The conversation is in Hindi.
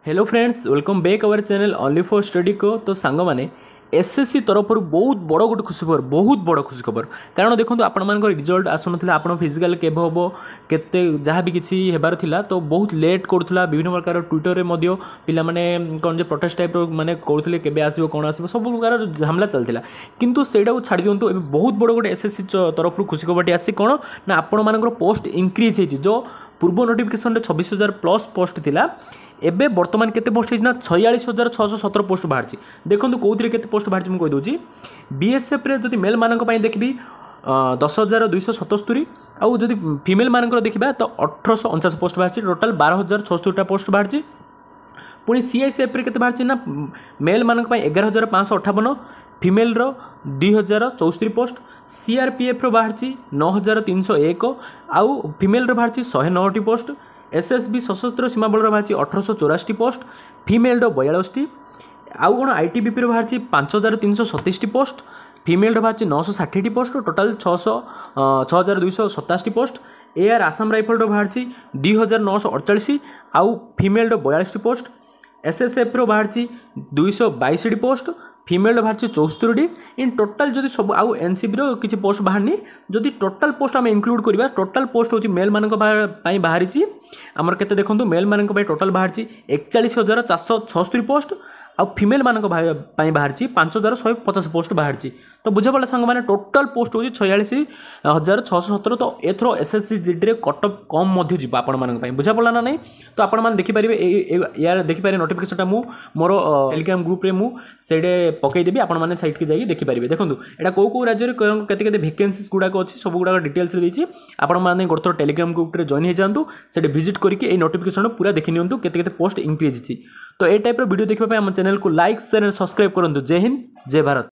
Hello friends, welcome back our channel only for study को। तो सांग मैंने एसएससी तरफ बहुत बड़ गोटे खुशी खबर, बहुत बड़ खुशी खबर। कारण देखो आपण मान रिजल्ट आसन आप फिजिकाल केब हम केते जहाँ भी किसी हेबार थिला तो बहुत लेट करूला। विभिन्न प्रकार ट्विटर में पिला माने कौन जे प्रोटेस्ट टाइप माने कहते केबे आसीबो कौन आसीबो सब प्रकार झमेला चलता। किंतु सेटा छाड़ी दिंतु ए बहुत बड़ गोटे एसएससी तरफ खुशी खबरटी आसी कौन ना आपण मान पोस्ट इंक्रीज हो जो पूर्व नोटिफिकेशन 26,000 प्लस पोस्ट थिला एबे वर्तमान केते पोस्ट है 46,617 पोस्ट बाहर। देखो कौन केते पोस्ट बाहर मुझे कहीदे बीएसएफ रे जदि मेल मानक देखी 10,277 आउ जदि फीमेल मानक देखा तो 1,849 पोस्ट बाहर। टोटाल 12,076 पोस्ट बाहर। पुणी सीआईसीएफ रे केते बाहर ना मेल मानक 11,558 फीमेल रो 2,064 पोस्ट। सीआरपीएफ रो बाहर 9,301 आउ फीमेल रो बाहर 109 पोस्ट। एसएसबी सशस्त्र सीमा बल बाहर 1,884 पोस्ट फीमेल 42 आउ कौन आईटीबीपी बाहर 5,337 पोस्ट फीमेल बाहर 960 post. Total 6,287 post. AR Assam rifle बाहर 2,948 आउ फीमेल 42 पोस्ट। एसएसएफ रो बाहर 222 पोस्ट फीमेल बाहर 74 इन टोटाल जदि सब आउ एनसीबी रो किसी पोस्ट बाहरनी जदि टोटाल पोस्ट आम इंक्लूड करवा टोटाल पोस्ट होची मेल मानक बाहर आमर केते देखंतु मेल मानक टोटाल बाहर 41,476 पोस्ट आउ फीमेल मानक बाहर 5,150 पोस्ट बाहर। तो बुझा पड़ा सांग मैंने टोटाल पोस्ट होची 46,617। तो एथरो एसएससी जीडी रे कटअप कम जी आपण मानक बुझा पड़ा ना नहीं। तो आपण मैंने देखिपारे यार देखिपारे नोटिफिकेशनटा मु मोर टेलीग्राम ग्रुप रे मु सेडे पकईदेवी आपण मैंने साइट की जाइए देखिपारे। देखो एटा कौ राज्य में केते वैकेंसीज गुड़ाक अच्छी सब गुड़ाक डिटेल्स देती आपण मैंने गोटे थोड़ा टेलीग्राम ग्रुप रे जॉइन हो जातु से विजिट करके नोटिफिकेशन पूरा देखि नियंतु केते पोस्ट इंक्रीज। तो ये टाइप वीडियो देखा आम चैनल को लाइक शेयर एंड सब्सक्राइब करूँ। जय हिंद, जय भारत।